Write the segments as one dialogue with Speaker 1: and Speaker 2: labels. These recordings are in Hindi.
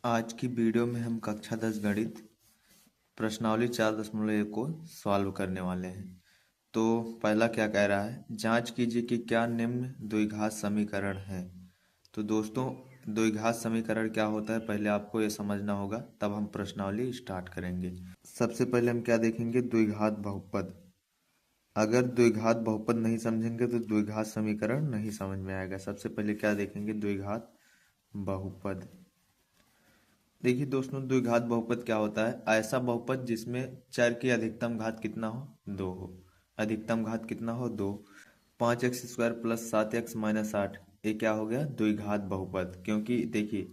Speaker 1: आज की वीडियो में हम कक्षा 10 गणित प्रश्नावली 4.1 को सॉल्व करने वाले हैं। तो पहला क्या कह रहा है, जांच कीजिए कि क्या निम्न द्विघात समीकरण है। तो दोस्तों, द्विघात समीकरण क्या होता है पहले आपको ये समझना होगा, तब हम प्रश्नावली स्टार्ट करेंगे। सबसे पहले हम क्या देखेंगे, द्विघात बहुपद। अगर द्विघात बहुपद नहीं समझेंगे तो द्विघात समीकरण नहीं समझ में आएगा। सबसे पहले क्या देखेंगे, द्विघात बहुपद। देखिए दोस्तों, द्विघात बहुपद क्या होता है, ऐसा बहुपद जिसमें चर की अधिकतम घात कितना हो, 2 हो। अधिकतम घात कितना हो, 2। 5x² प्लस 7x माइनस 8, ये क्या हो गया, द्विघात बहुपद। क्योंकि देखिए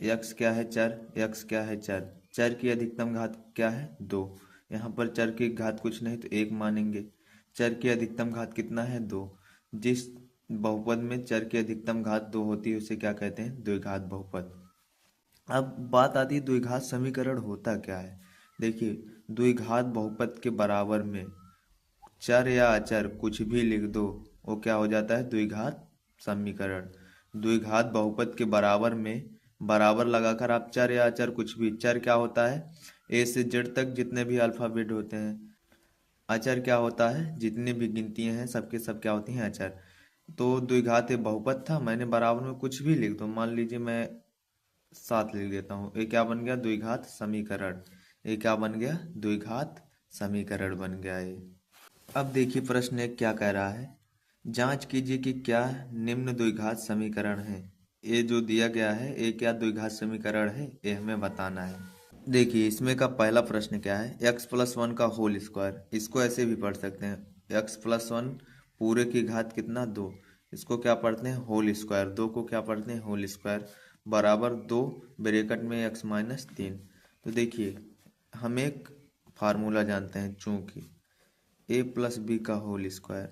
Speaker 1: x क्या है, चर। x क्या है, चर। चर की अधिकतम घात क्या है, 2। यहाँ पर चर की घात कुछ नहीं तो 1 मानेंगे। चर की अधिकतम घात कितना है, 2। जिस बहुपद में चर की अधिकतम घात 2 होती है उसे क्या कहते हैं, द्विघात बहुपद। अब बात आती है द्विघात समीकरण होता क्या है। देखिए, द्विघात बहुपद के बराबर में चर या अचर कुछ भी लिख दो, वो क्या हो जाता है, द्विघात समीकरण। द्विघात बहुपद के बराबर में बराबर लगाकर आप चर या अचर कुछ भी, चर क्या होता है, ए से जेड तक जितने भी अल्फाबेट होते हैं। अचर क्या होता है, जितनी भी गिनतियां हैं सबके सब क्या होती हैं, अचर। तो द्विघात बहुपद था, मैंने बराबर में कुछ भी लिख दो, मान लीजिए मैं 7 लिख देता हूँ, ये क्या बन गया, द्विघात समीकरण। ये क्या बन गया, द्विघात समीकरण बन गया ये। अब देखिए प्रश्न एक क्या कह रहा है, जांच कीजिए कि क्या निम्न द्विघात समीकरण है। ये जो दिया गया है ये क्या द्विघात समीकरण है, ये हमें बताना है। देखिए इसमें का पहला प्रश्न क्या है, x+1 का होल स्क्वायर। इसको ऐसे भी पढ़ सकते हैं, x+1 पूरे की घात कितना, 2। इसको क्या पढ़ते हैं, होल स्क्वायर। 2 को क्या पढ़ते हैं, होल स्क्वायर। बराबर 2 ब्रैकेट में x-3। तो देखिए हम एक फार्मूला जानते हैं, चूंकि a+b का होल स्क्वायर,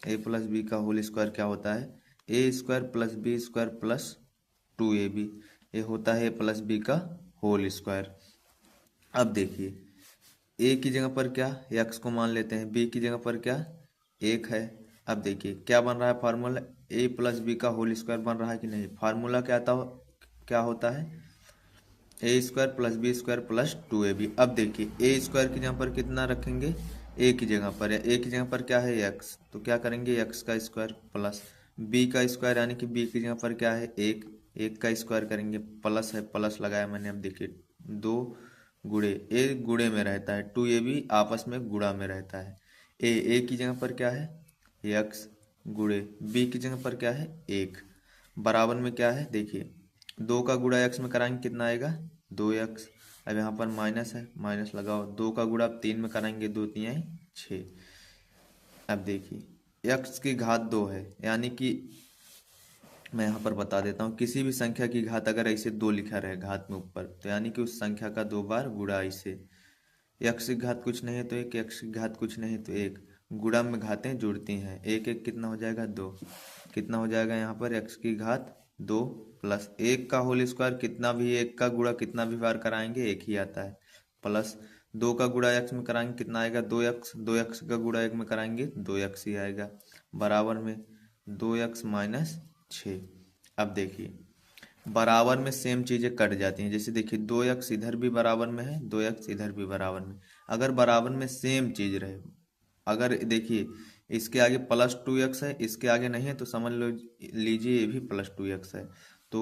Speaker 1: a+b का होल स्क्वायर क्या होता है, a² + b² + 2ab। ये होता है a+b का होल स्क्वायर। अब देखिए a की जगह पर क्या, x को मान लेते हैं, b की जगह पर क्या, 1 है। अब देखिए क्या बन रहा है फार्मूला, a+b का होल स्क्वायर बन रहा है कि नहीं। फार्मूला क्या होता है, a² + b² + 2ab। अब देखिए a² की जगह पर कितना रखेंगे, a की जगह पर है, a की जगह पर क्या है, x। तो क्या करेंगे, x का स्क्वायर प्लस b का स्क्वायर, यानी कि b की जगह पर क्या है, 1। 1 का स्क्वायर करेंगे, प्लस है, प्लस लगाया मैंने। अब देखिए 2 गुणे, a गुणे में रहता है, 2ab आपस में गुणा में रहता है। a की जगह पर क्या है, x गुणे b की जगह पर क्या है, 1। बराबर में क्या है, देखिए 2 का गुणा x में कराएंगे कितना आएगा, 2x। अब यहाँ पर माइनस है, माइनस लगाओ। 2 का गुणा 3 में कराएंगे, 2 3 6। अब देखिए x की घात 2 है, यानी कि मैं यहाँ पर बता देता हूँ, किसी भी संख्या की घात अगर ऐसे 2 लिखा रहे घात में ऊपर, तो यानी कि उस संख्या का 2 बार गुणा इसे। x की घात कुछ नहीं है तो 1, x की घात कुछ नहीं है तो 1। गुणा में घातें जुड़ती हैं, 1 1 कितना हो जाएगा, 2। कितना हो जाएगा यहाँ पर, x की घात 2 प्लस 1 का होल स्क्वायर, कितना भी 1 का गुणा कितना भी बार कराएंगे 1 ही आता है, प्लस 2 का गुणा x में कराएंगे कितना आएगा, 2x। 2x का गुणा 1 में कराएंगे 2x ही आएगा, बराबर में 2x माइनस 6। अब देखिए बराबर में सेम चीजें कट जाती हैं, जैसे देखिए 2x इधर भी बराबर में है, 2x इधर भी बराबर में। अगर बराबर में सेम चीज रहे, अगर देखिए इसके आगे +2x है, इसके आगे नहीं है, तो समझ लो लीजिए ये भी +2x है। तो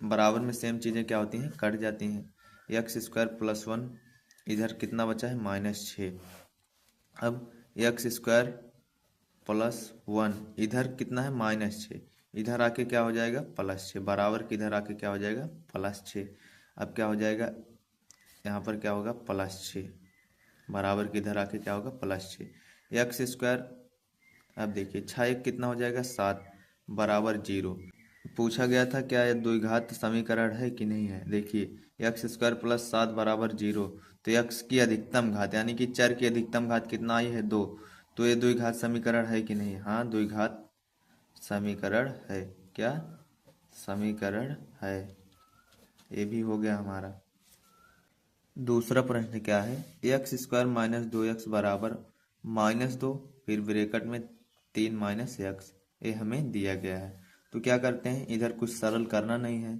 Speaker 1: बराबर में सेम चीजें क्या होती हैं, कट जाती हैं। x² + 1, इधर कितना बचा है, -6। अब x² + 1, इधर कितना है, -6। इधर आके क्या हो जाएगा, +6। बराबर के इधर आके क्या हो जाएगा, +6। अब क्या हो जाएगा, यहाँ पर क्या होगा, +6। बराबर के इधर आके क्या होगा, +6। x², अब देखिए 6 1 कितना हो जाएगा, 7, बराबर 0। पूछा गया था क्या यह द्विघात समीकरण है कि नहीं है। देखिए x² + 7 बराबर 0, तो x की अधिकतम घात यानी कि चर की अधिकतम घात कितना आई है, 2। तो ये द्विघात समीकरण है कि नहीं, हाँ द्विघात समीकरण है। क्या समीकरण है, ये भी हो गया हमारा। दूसरा प्रश्न क्या है, x² - 2x बराबर -2, फिर ब्रैकेट में 3 - x, ये हमें दिया गया है। तो क्या करते हैं, इधर कुछ सरल करना नहीं है,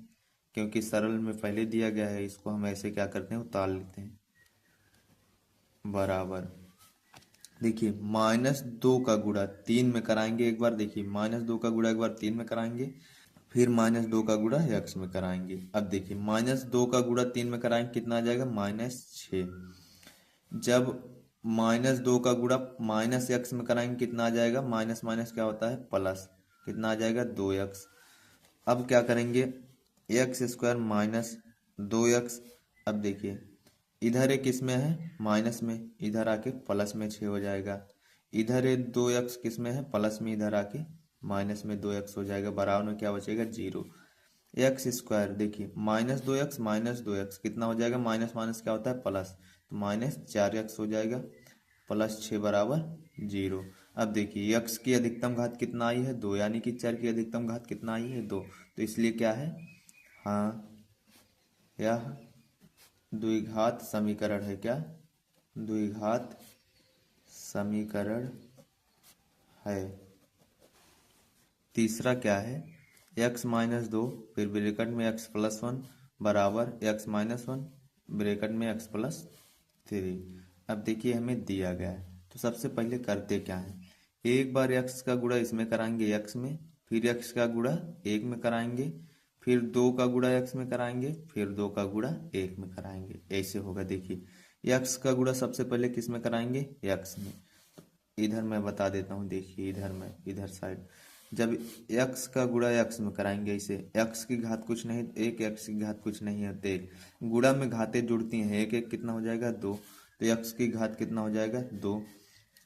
Speaker 1: क्योंकि सरल में पहले दिया गया है, इसको हम ऐसे क्या करते हैं, उतार लेते हैं, बराबर। देखिए -2 का गुणा 3 में कराएंगे एक बार, देखिए -2 का गुणा एक बार 3 में कराएंगे, फिर -2 का गुणा x में कराएंगे। अब देखिए -2 का गुणा 3 में कराएंगे, कितना आ जाएगा, -6। जब -2 का गुणा -x में कराएंगे, कितना आ जाएगा, माइनस माइनस क्या होता है, प्लस, कितना आ जाएगा, 2x। अब क्या करेंगे, x² माइनस 2x। अब देखिए इधर एक किस में है, माइनस में, इधर आके प्लस में 6 हो जाएगा। इधर एक 2x किस में है, प्लस में, इधर आके माइनस में 2x हो जाएगा, बराबर में क्या बचेगा, 0। x² देखिए -2x माइनस 2x कितना हो जाएगा, माइनस माइनस क्या होता है, प्लस, तो -4x हो जाएगा, +6 बराबर 0। अब देखिए x की अधिकतम घात कितना आई है, 2, यानी कि चर की अधिकतम घात कितना आई है, 2। तो इसलिए क्या है, हाँ यह द्विघात समीकरण है, क्या, द्विघात समीकरण है। तीसरा क्या है, x-2 फिर ब्रैकेट में x+1 बराबर x-1 ब्रैकेट में x+3। अब देखिए हमें दिया गया है, तो सबसे पहले करते क्या है, एक बार x का गुणा इसमें कराएंगे x में, फिर x का गुणा 1 में कराएंगे, फिर 2 का गुणा x में कराएंगे, फिर 2 का गुणा 1 में कराएंगे, ऐसे होगा। देखिए x का गुणा सबसे पहले किस में कराएंगे, x में। इधर मैं बता देता हूँ, देखिए इधर साइड, जब x का गुणा x में कराएंगे, इसे x की घात कुछ नहीं, एक x की घात कुछ नहीं है, तो एक गुणा में घातें जुड़ती हैं, एक एक कितना हो जाएगा, 2, तो x की घात कितना हो जाएगा, 2।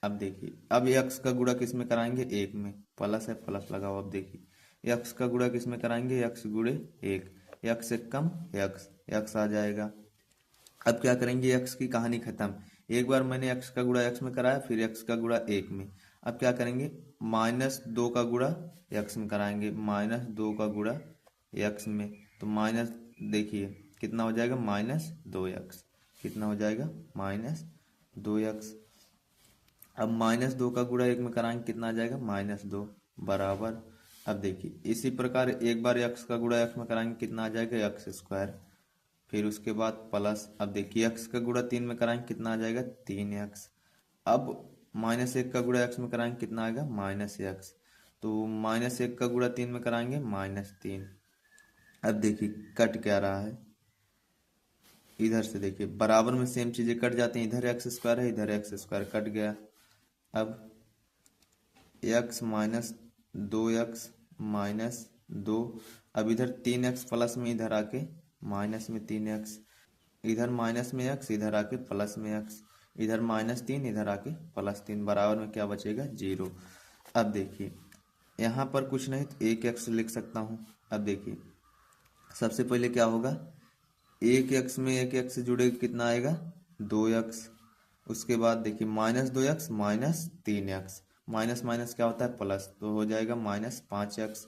Speaker 1: अब देखिए अब x का गुणा किस में कराएंगे, 1 में, प्लस है, प्लस लगाओ। अब देखिए x का गुणा किस में कराएंगे, x गुणे 1, x से कम x आ जाएगा। अब क्या करेंगे, x की कहानी खत्म, एक बार मैंने x का गुणा x में कराया, फिर x का गुणा 1 में। अब क्या करेंगे, -2 का गुणा x में कराएंगे, -2 का गुणा x में, तो माइनस, देखिए कितना हो जाएगा, -2x, कितना हो जाएगा, -2x। अब -2 का गुणा 1 में कराएंगे, कितना आ जाएगा, -2 बराबर। अब देखिए इसी प्रकार एक बार x का गुणा x में कराएंगे, कितना आ जाएगा, x², फिर उसके बाद प्लस। अब देखिए x का गुणा 3 में कराएंगे, कितना आ जाएगा, 3x। अब -1 का गुणा x में कराएंगे, कितना आएगा, -x। तो -1 का गुणा 3 में कराएंगे, -3। अब देखिए कट क्या रहा है, इधर से देखिए बराबर में सेम चीजें कट जाती हैं, इधर x² है, इधर x² कट गया। अब x-2x -2, अब इधर 3x प्लस में, इधर आके माइनस में 3x, इधर माइनस में x, इधर आके प्लस में x, इधर -3, इधर आके +3, बराबर में क्या बचेगा, 0। अब देखिए यहाँ पर कुछ नहीं तो 1x लिख सकता हूँ। अब देखिए सबसे पहले क्या होगा, 1x में 1x से जुड़े कितना आएगा, 2x। उसके बाद देखिए -2x -3x, माइनस माइनस क्या होता है, प्लस, तो हो जाएगा -5x।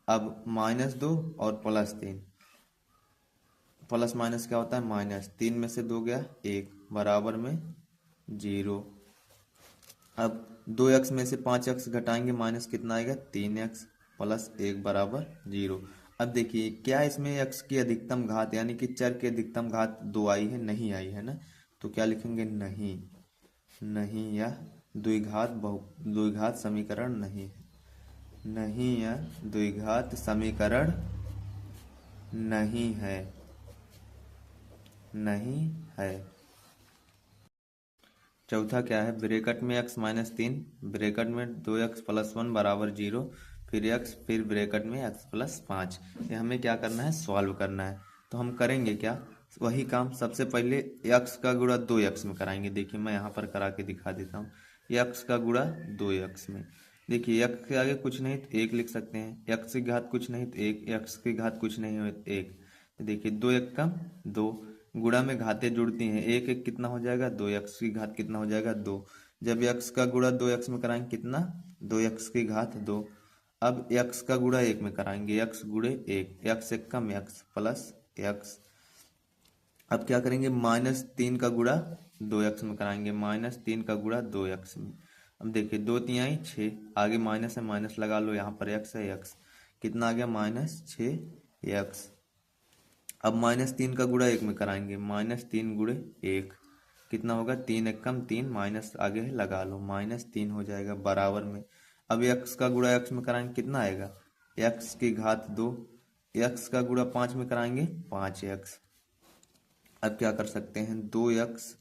Speaker 1: अब -2 और +3, प्लस माइनस क्या होता है, -3 में से 2 गया 1, बराबर में 0। अब 2x में से 5x घटाएंगे, माइनस कितना आएगा, 3x प्लस 1 बराबर 0। अब देखिए क्या इसमें x की अधिकतम घात यानी कि चर की अधिकतम घात 2 आई है, नहीं आई है ना, तो क्या लिखेंगे, नहीं, नहीं यह द्विघात समीकरण नहीं है, नहीं यह द्विघात समीकरण नहीं है, नहीं है। चौथा क्या है, ब्रैकेट में x-3 ब्रैकेट में 2x+1 बराबर 0, फिर x, फिर ब्रैकेट में x+5। ये हमें क्या करना है, सॉल्व करना है। तो हम करेंगे क्या, वही काम, सबसे पहले x का गुणा 2x में कराएंगे। देखिए मैं यहाँ पर करा के दिखा देता हूँ, x का गुणा 2x में, देखिए x के आगे कुछ नहीं तो 1 लिख सकते हैं, x की घात कुछ नहीं तो 1, x की घात कुछ नहीं हो तो 1, देखिए 2 1 कम 2, गुणा में घातें जुड़ती हैं, 1 1 कितना हो जाएगा, 2x की घात कितना हो जाएगा, 2। जब x का गुणा 2x में कराएंगे, कितना, 2x की घात 2। अब x का गुणा 1 में कराएंगे, x गुणे 1, x 1 कम x प्लस x। अब क्या करेंगे, -3 का गुणा 2x में कराएंगे, -3 का गुणा 2x में। अब देखिए 2 तिहाई 6, आगे माइनस है, माइनस लगा लो, यहाँ पर x है, x कितना आ गया, -6x। अब -3 का गुणा 1 में कराएंगे, -3 गुणे 1 कितना होगा, 3 एक कम 3, माइनस आगे है लगा लो, -3 हो जाएगा बराबर में। अब x का गुणा x में कराएंगे कितना आएगा, x की घात 2, x का गुणा 5 में कराएंगे 5x। अब क्या कर सकते हैं, 2x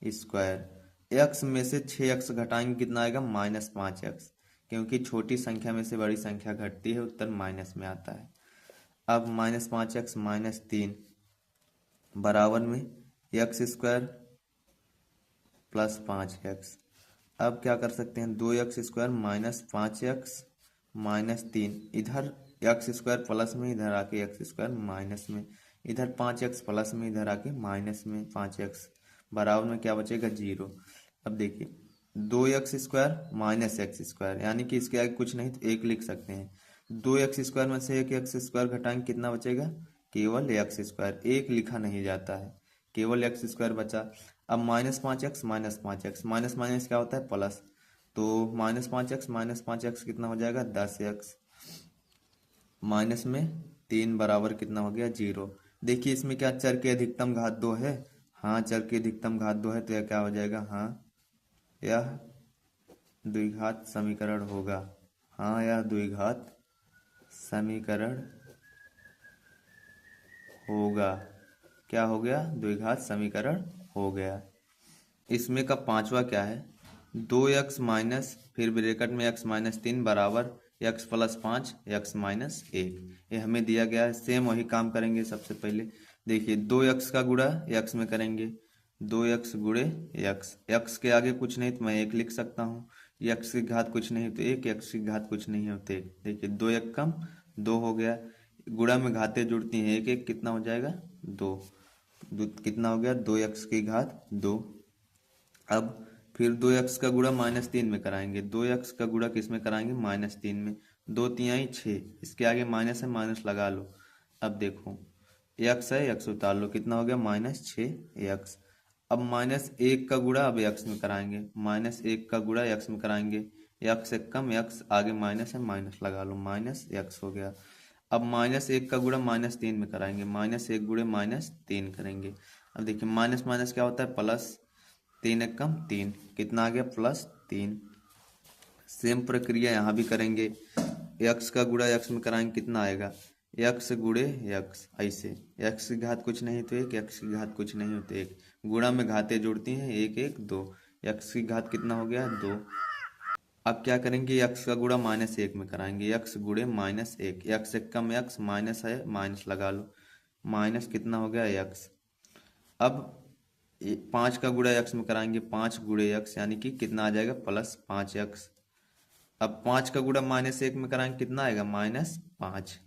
Speaker 1: स्क्वायर, x में से 6x घटाएंगे कितना आएगा, -5x, क्योंकि छोटी संख्या में से बड़ी संख्या घटती है, उत्तर माइनस में आता है। अब -5x -3 बराबर में एक्स स्क्वायर प्लस 5x। अब क्या कर सकते हैं, 2x स्क्वायर -5x -3, इधर एक्स स्क्वायर प्लस में, इधर आके एक्स स्क्वायर माइनस में, इधर 5x प्लस में, इधर आके माइनस में 5x, बराबर में क्या बचेगा, 0। अब देखिए 2x स्क्वायर -x स्क्वायर, यानी कि इसके आगे कुछ नहीं तो 1 लिख सकते हैं। 2x स्क्वायर में से एक एक्स स्क्वायर घटाएंगे कितना बचेगा, केवल एक्स स्क्वायर, 1 लिखा नहीं जाता है, केवल एक्स स्क्वायर बचा। अब -5x -5x, माइनस माइनस क्या होता है, प्लस, तो -5x -5x कितना हो जाएगा, 10x, माइनस में 3 बराबर कितना हो गया, 0। देखिए इसमें क्या चर की अधिकतम घात 2 है, हाँ चर की अधिकतम घात 2 है, तो यह क्या हो जाएगा, हाँ यह द्विघात समीकरण होगा, हाँ यह द्विघात समीकरण होगा। क्या हो गया, द्विघात समीकरण हो गया। इसमें का पांचवा क्या है, 2x माइनस फिर ब्रैकेट में x-3 बराबर x+5 x-1, ये हमें दिया गया है। सेम वही काम करेंगे। सबसे पहले देखिए 2x का गुणा x में करेंगे, 2x गुणे x, x के आगे कुछ नहीं तो मैं 1 लिख सकता हूँ, x की घात कुछ नहीं तो 1, x की घात कुछ नहीं होते 1। देखिए 2 1 कम 2 हो गया, गुणा में घातें जुड़ती हैं, 1 1 कितना हो जाएगा, 2, कितना हो गया, 2x की घात 2। अब फिर 2x का गुणा -3 में कराएंगे, 2x का गुणा किस में कराएंगे, -3 में, 2 तिहाई 6, इसके आगे माइनस है, माइनस लगा लो। अब देखो x है, x उतार लो, कितना हो गया, -6x। अब -1 का गुणा अब x में कराएंगे, -1 का गुणा x में कराएंगे, x एक कम x, आगे माइनस है, माइनस लगा लो, -x हो गया। अब -1 का गुणा -3 में कराएंगे, -1 गुणे -3 करेंगे। अब देखिए माइनस माइनस क्या होता है, प्लस, 3 एक कम 3, कितना आ गया, +3। सेम प्रक्रिया यहाँ भी करेंगे, x का गुणा x में कराएंगे कितना आएगा, x गुणे x, ऐसे x की घात कुछ नहीं तो 1, x की घात कुछ नहीं होते 1, गुणा में घातें जुड़ती हैं, 1 1 2, x की घात कितना हो गया, 2। अब क्या करेंगे, x का गुणा -1 में कराएंगे, x गुणे -1, x एक कम x, माइनस है, माइनस लगा लो, माइनस कितना हो गया, x। अब 5 का गुणा x में कराएंगे, 5 गुणे x, यानी कि कितना आ जाएगा, +5x। अब 5 का गुणा -1 में कराएंगे कितना आएगा, -5।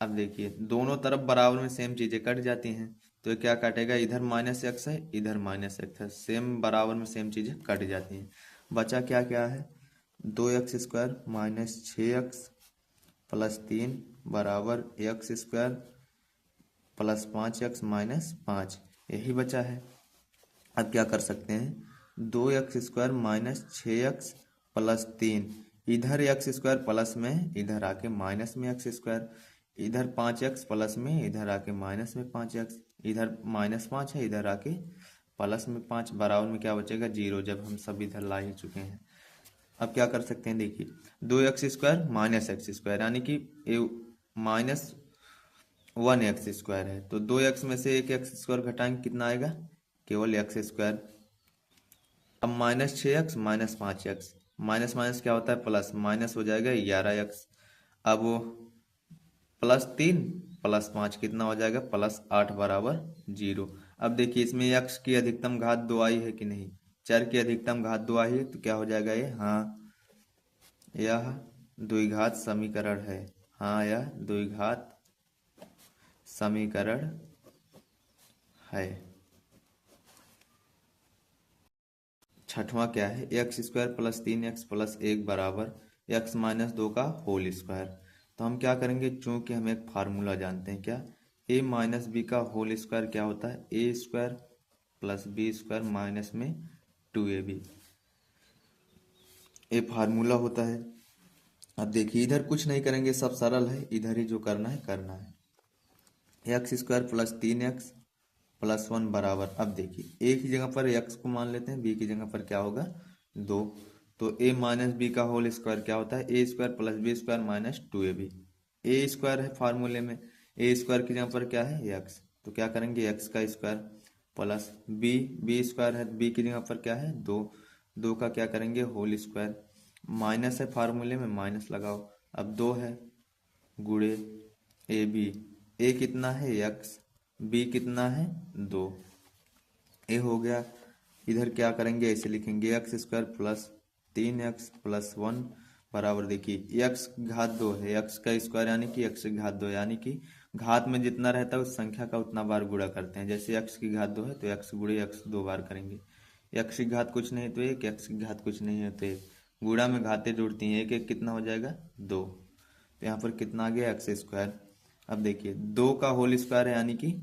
Speaker 1: अब देखिए दोनों तरफ बराबर में सेम चीजें कट जाती हैं, तो ये क्या काटेगा, इधर -x है, इधर -x है, सेम बराबर में सेम चीजें कट जाती हैं। बचा क्या क्या है, 2x स्क्वायर -6x +3 बराबर x स्क्वायर +5x -5, यही बचा है। अब क्या कर सकते हैं, 2x स्क्वायर -6x +3, इधर एक्स स्क्वायर प्लस में, इधर आके माइनस में एक्स स्क्वायर, इधर 5x प्लस में, इधर आके माइनस में 5x, इधर -5 है, इधर आके प्लस में 5, बराबर में क्या बचेगा, 0, जब हम सब इधर ला ही चुके हैं। अब क्या कर सकते हैं, देखिए 2x स्क्वायर -x स्क्वायर, यानी कि -1x स्क्वायर है, तो 2x में से एक एक्स स्क्वायर घटाएंगे कितना आएगा, केवल एक्स स्क्वायर। अब -6x -5x, माइनस माइनस क्या होता है, प्लस, माइनस हो जाएगा 11x। अब वो +3 +5 कितना हो जाएगा, +8 बराबर 0। अब देखिए इसमें x की अधिकतम घात 2 आई है कि नहीं, चर की अधिकतम घात 2 आई है, तो क्या हो जाएगा ये, हाँ यह द्विघात समीकरण है, हाँ यह द्विघात समीकरण है। छठवां क्या है, x² + 3x + 1 बराबर x-2 का होल स्क्वायर। तो हम क्या करेंगे, चूंकि हम एक फार्मूला जानते हैं, क्या, a-b का होल स्क्वायर क्या होता है, a² + b² माइनस में 2ab, ये फार्मूला होता है। अब देखिए इधर कुछ नहीं करेंगे, सब सरल है, इधर ही जो करना है करना है। X square plus 3x plus 1 बराबर, अब देखिए ए की जगह पर x को मान लेते हैं, बी की जगह पर क्या होगा 2। तो a माइनस बी का होल स्क्वायर क्या होता है, A square plus B square minus 2ab। A square है फार्मूले में, ए स्क्वायर की जगह पर क्या है x, तो क्या करेंगे x का स्क्वायर प्लस बी स्क्वायर है, बी की जगह पर क्या है 2, 2 का क्या करेंगे होल स्क्वायर, माइनस है फार्मूले में माइनस लगाओ, अब 2 है गुणे ए बी, ए कितना है x, बी कितना है 2, ए हो गया। इधर क्या करेंगे ऐसे लिखेंगे x square plus 3x plus 1 बराबर, देखिए x घात 2 है, x का स्क्वायर यानी कि x की घात 2, यानी कि घात में जितना रहता है उस संख्या का उतना बार गुणा करते हैं। जैसे x की घात 2 है तो x गुणे x 2 बार करेंगे, x की घात कुछ नहीं तो एक, x की घात कुछ नहीं है तो एक, गुणा में घातें जुड़ती हैं, एक एक कितना हो जाएगा 2, तो यहाँ पर कितना आ गया एक्स स्क्वायर। अब देखिए 2 का होल स्क्वायर है यानी कि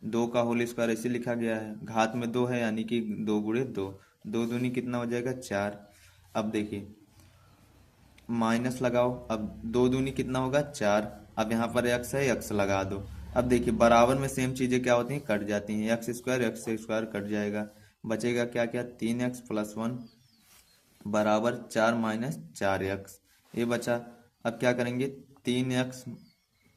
Speaker 1: 2 का होल स्क्वायर ऐसे लिखा गया है, घात में 2 है यानी कि 2 गुणे 2, 2 दूनी कितना हो जाएगा 4। अब देखिए माइनस लगाओ, अब 2 दूनी कितना होगा 4, अब यहाँ पर एक्स है एक्स लगा दो। अब देखिए बराबर में सेम चीजें क्या होती हैं कट जाती हैं, एक्स स्क्वायर कट जाएगा, बचेगा क्या क्या 3x प्लस 1 बराबर 4 माइनस 4x, ये बचा। अब क्या करेंगे 3x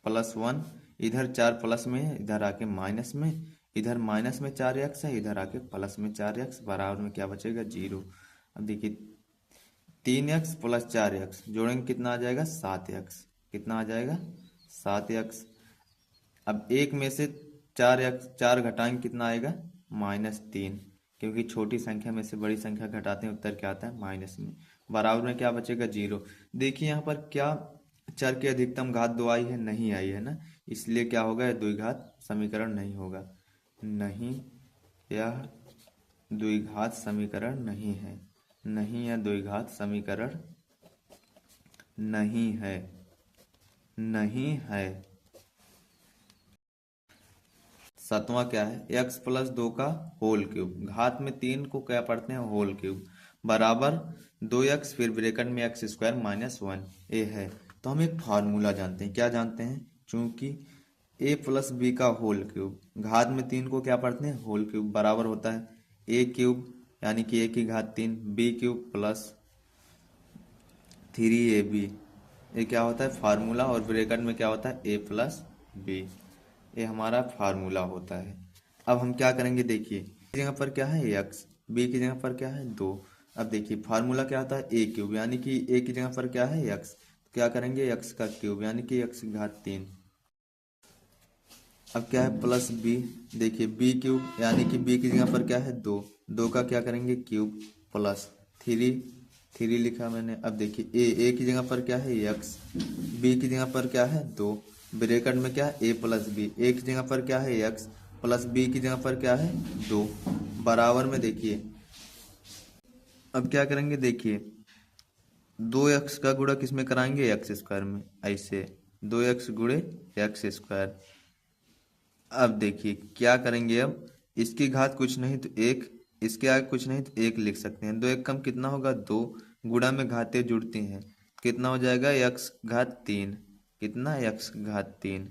Speaker 1: प्लस 1, इधर 4 प्लस में है इधर आके माइनस में, इधर माइनस में 4x है इधर आके प्लस में 4x, बराबर में क्या बचेगा 0। अब देखिए 3x प्लस 4x जोड़ेंगे कितना आ जाएगा 7x, कितना आ जाएगा 7x। अब एक में से 4x 4 घटाएंगे कितना आएगा -3, क्योंकि छोटी संख्या में से बड़ी संख्या घटाते हैं उत्तर क्या आता है माइनस में, बराबर में क्या बचेगा 0। देखिए यहाँ पर क्या चर की अधिकतम घात 2 आई है, नहीं आई है ना, इसलिए क्या होगा यह द्विघात समीकरण नहीं होगा, नहीं यह द्विघात समीकरण नहीं है, नहीं यह द्विघात समीकरण नहीं है, नहीं है। सातवां क्या है, x प्लस 2 का होल क्यूब, घात में 3 को क्या पढ़ते हैं होल क्यूब, बराबर 2x फिर ब्रैकेट में एक्स स्क्वायर माइनस 1 ए है। तो हम एक फार्मूला जानते हैं, क्या जानते हैं, चूंकि a प्लस बी का होल क्यूब, घात में 3 को क्या पढ़ते हैं होल क्यूब, बराबर होता है a क्यूब यानी कि a की घात 3 b क्यूब प्लस 3ab, ये क्या होता है फार्मूला, और ब्रैकेट में क्या होता है a प्लस बी, ये हमारा फार्मूला होता है। अब हम क्या करेंगे, देखिए की जगह पर क्या है x, b की जगह पर क्या है 2। अब देखिए फार्मूला क्या होता है a क्यूब, यानी कि a की जगह पर क्या है x, तो क्या करेंगे x का क्यूब यानी कि x की घात 3। अब क्या है प्लस b, देखिए b क्यूब यानी कि b की जगह पर क्या है 2, 2 का क्या करेंगे क्यूब प्लस 3 लिखा मैंने। अब देखिए ए की जगह पर क्या है x, b की जगह पर क्या है 2, ब्रैकेट में क्या है a प्लस बी, ए की जगह पर क्या है x प्लस b की जगह पर क्या है 2, बराबर में देखिए अब क्या करेंगे, देखिए 2x का गुणा किस में कराएंगे एक्स स्क्वायर में, ऐसे 2x गुणे एक्स स्क्वायर। अब देखिए क्या करेंगे, अब इसकी घात कुछ नहीं तो एक, इसके आगे कुछ नहीं तो एक लिख सकते हैं, 2 एक कम कितना होगा 2, गुणा में घातें जुड़ती हैं, कितना हो जाएगा x घात 3, कितना x घात 3,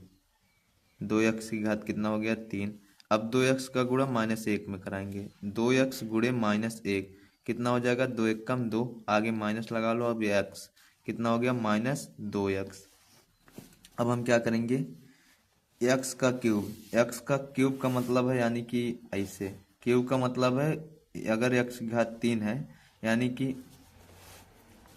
Speaker 1: 2x की घात कितना हो गया 3। अब 2x का गुणा -1 में कराएंगे, 2x गुणे -1 कितना हो जाएगा 2 एक कम 2, आगे माइनस लगा लो, अब x कितना हो गया -2x। अब हम क्या करेंगे एक्स का क्यूब, एक्स का क्यूब का मतलब है यानी कि ऐसे, क्यूब का मतलब है अगर एक्स की घात 3 है, यानी कि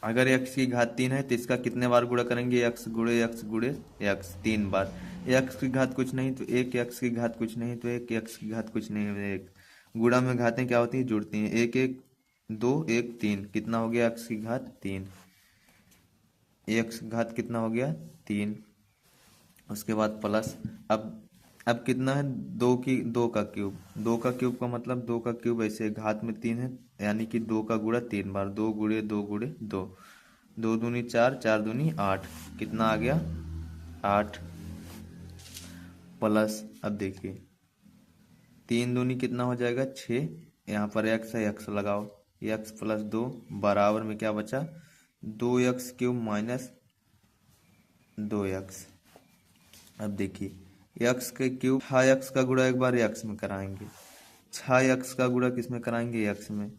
Speaker 1: अगर एक्स की घात 3 है तो इसका कितने बार गुणा करेंगे एक्स गुणे एक्स 3 बार, एक्स की घात कुछ नहीं तो एक, एक्स की घात कुछ नहीं तो एक, एक्स की घात कुछ नहीं तो एक, गुणा में घातें क्या होती हैं जुड़ती हैं, एक एक 2 1 3, कितना हो गया एक्स की घात 3, एक्स की घात कितना हो गया 3, उसके बाद प्लस। अब कितना है 2 का क्यूब, 2 का क्यूब का मतलब 2 का क्यूब ऐसे घात में 3 है, यानी कि 2 का गुणा 3 बार, 2 गुणे 2 गुणे 2, 2 दूनी 4, 4 दूनी 8, कितना आ गया 8 प्लस। अब देखिए 3 दूनी कितना हो जाएगा 6, यहाँ पर x है x लगाओ, x प्लस 2 बराबर में क्या बचा 2x क्यूब माइनस 2x। अब देखिए एक्स के क्यूब 6x का गुणा एक बार एक्स में कराएंगे, 6x का गुणा किस में कराएंगे एक्स में,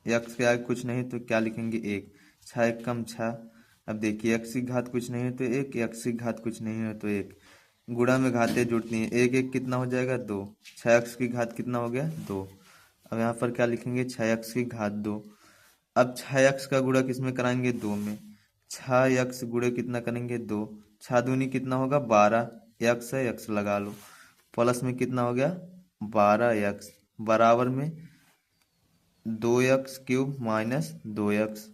Speaker 1: एक्स के आगे कुछ नहीं तो क्या लिखेंगे एक, 6 कम 6। अब देखिए एक्स की घात कुछ नहीं है तो एक, एक्स की घात कुछ नहीं है तो एक, गुणा में घातें जुड़ती हैं, एक एक कितना हो जाएगा 2, 6x की घात कितना हो गया 2। अब यहाँ पर क्या लिखेंगे 6x की घात 2। अब 6x का गुणा किस में कराएंगे 2 में, 6x गुणे कितना करेंगे 2, 6 दूनी कितना होगा 12, एक्स है एक्स लगा लो, प्लस में कितना हो गया 12x बराबर में 2x³ माइनस 2x।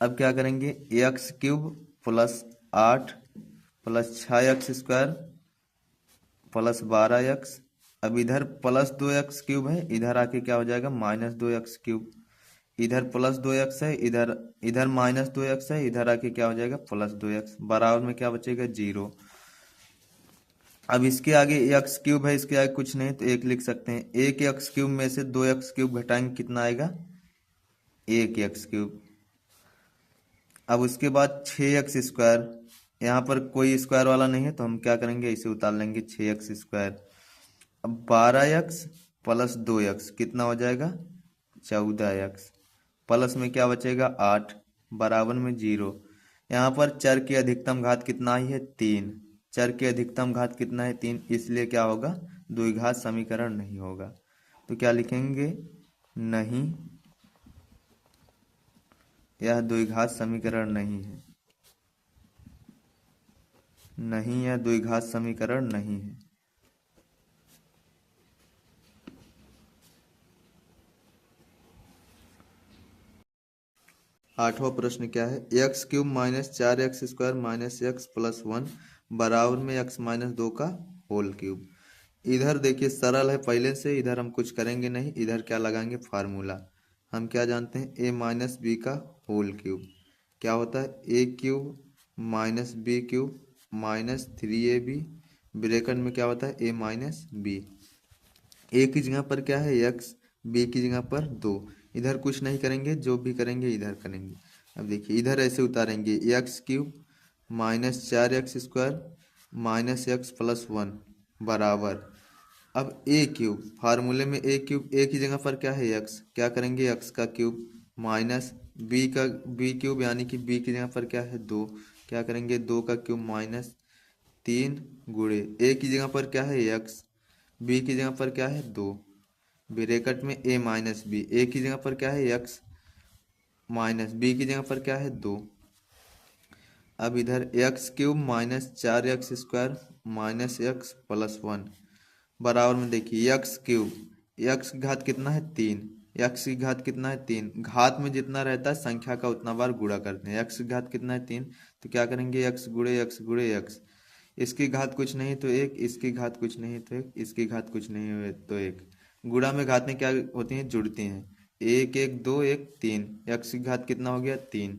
Speaker 1: अब क्या करेंगे x³ plus 8 plus 6x² plus 12x। अब इधर प्लस 2x³ है, इधर आके क्या हो जाएगा माइनस 2x³। इधर प्लस 2x है, इधर इधर माइनस 2x है, इधर आके क्या हो जाएगा प्लस 2x, बराबर में क्या बचेगा 0। अब इसके आगे x³ है, इसके आगे कुछ नहीं तो एक लिख सकते हैं, एक x³ में से 2x³ घटाएंगे कितना आएगा 1x³। अब उसके बाद 6x², यहाँ पर कोई स्क्वायर वाला नहीं है तो हम क्या करेंगे इसे उतार लेंगे 6x²। अब 12x प्लस 2x कितना हो जाएगा 14x, प्लस में क्या बचेगा 8 बराबर में 0। यहाँ पर चर की अधिकतम घात कितना आई है 3, चर की अधिकतम घात कितना है 3, इसलिए क्या होगा द्विघात समीकरण नहीं होगा। तो क्या लिखेंगे नहीं, यह द्विघात समीकरण नहीं है, नहीं यह द्विघात समीकरण नहीं है। आठवां प्रश्न क्या है, x³ minus 4x² minus x plus 1 बराबर में x माइनस 2 का होल क्यूब। इधर देखिए सरल है पहले से, इधर हम कुछ करेंगे नहीं, इधर क्या लगाएंगे फार्मूला। हम क्या जानते हैं a माइनस बी का होल क्यूब क्या होता है, a³ minus b³ minus 3ab bracket में क्या होता है a माइनस बी। ए की जगह पर क्या है x, बी की जगह पर 2, इधर कुछ नहीं करेंगे, जो भी करेंगे इधर करेंगे। अब देखिए इधर ऐसे उतारेंगे x³ minus 4x² minus x plus 1 बराबर, अब a³ फार्मूले में a³ a की जगह पर क्या है x, क्या करेंगे x का क्यूब माइनस b³ यानी कि b की जगह पर क्या है 2, क्या करेंगे 2 का क्यूब माइनस 3 गुणे a की जगह पर क्या है x, b की जगह पर क्या है 2 ब्रैकेट में a माइनस बी, a की जगह पर क्या है x माइनस b की जगह पर क्या है 2। अब इधर x³ minus 4x² minus x plus 1 बराबर में देखिए x³ x की घात कितना है 3, x की घात कितना है 3, घात में जितना रहता है संख्या का उतना बार गुणा करते हैं। x की घात कितना है 3 तो क्या करेंगे x गुणे x गुणे x, इसकी घात कुछ नहीं तो एक, इसकी घात कुछ नहीं तो एक, इसकी घात कुछ नहीं हुए तो एक, गुणा में घातें क्या होती हैं जुड़ती हैं, 1 1 2 1 3, x की घात कितना हो गया 3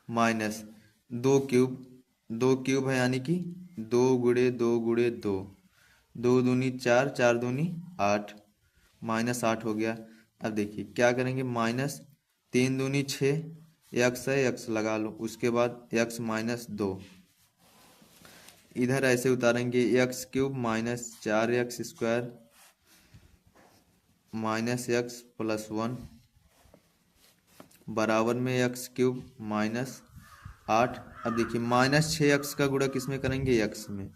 Speaker 1: माइनस 2 क्यूब है यानी कि 2 गुणे 2 गुणे 2, 2 दूनी 4 4 दूनी 8 माइनस 8 हो गया। अब देखिए क्या करेंगे माइनस 3 दूनी 6, x है x लगा लो, उसके बाद x माइनस 2, इधर ऐसे उतारेंगे x³ minus 4x² minus x plus 1 बराबर में x³ माइनस 8। अब देखिए माइनस 6x का गुणा किस में करेंगे x में,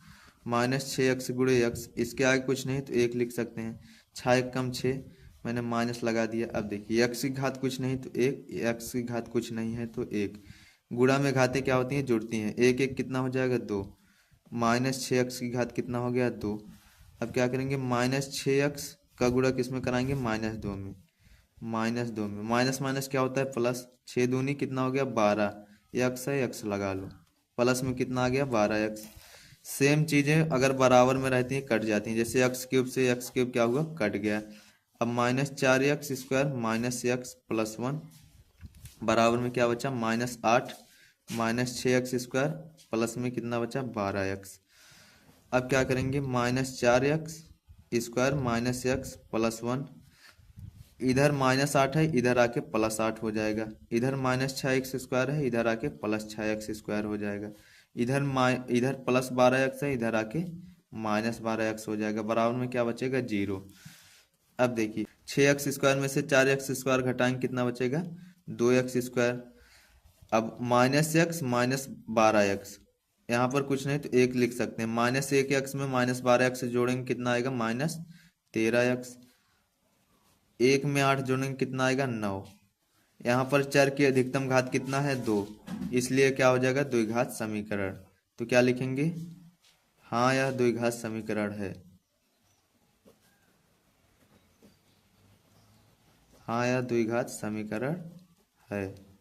Speaker 1: माइनस 6x गुणे x, इसके आगे कुछ नहीं तो एक लिख सकते हैं, 6 1 कम 6 मैंने माइनस लगा दिया। अब देखिए x की घात कुछ नहीं तो एक, x की घात कुछ नहीं है तो एक, गुणा में घातें क्या होती हैं जुड़ती हैं, 1 1 कितना हो जाएगा 2, माइनस 6x की घात कितना हो गया 2। अब क्या करेंगे माइनस 6x का गुणा किस में कराएंगे माइनस 2 में, माइनस 2 में माइनस माइनस क्या होता है प्लस, 6 दूनी कितना हो गया 12, x है x लगा लो, प्लस में कितना आ गया 12x। सेम चीज़ें अगर बराबर में रहती हैं कट जाती हैं, जैसे x³ से x³ क्या हुआ कट गया। अब minus 4x² minus x plus 1 बराबर में क्या बचा माइनस 8 माइनस 6x² प्लस में कितना बचा 12x। अब क्या करेंगे minus 4x² minus x plus 1, इधर माइनस 8 है इधर आके प्लस 8 हो जाएगा, इधर माइनस 6x² है इधर आके प्लस 6x² हो जाएगा, इधर प्लस 12x है, इधर आके माइनस 12x हो जाएगा, बराबर में क्या बचेगा 0। अब देखिए 6x² में से 4x² घटाएंगे कितना बचेगा 2x²। अब -x माइनस 12x, यहाँ पर कुछ नहीं तो एक लिख सकते हैं, -1x में -12x जोड़ेंगे कितना आएगा -13x। 1 में 8 जोड़ेंगे कितना आएगा 9। यहाँ पर चर की अधिकतम घात कितना है 2, इसलिए क्या हो जाएगा द्विघात समीकरण। तो क्या लिखेंगे, हाँ यह द्विघात समीकरण है। हाँ यह द्विघात समीकरण है।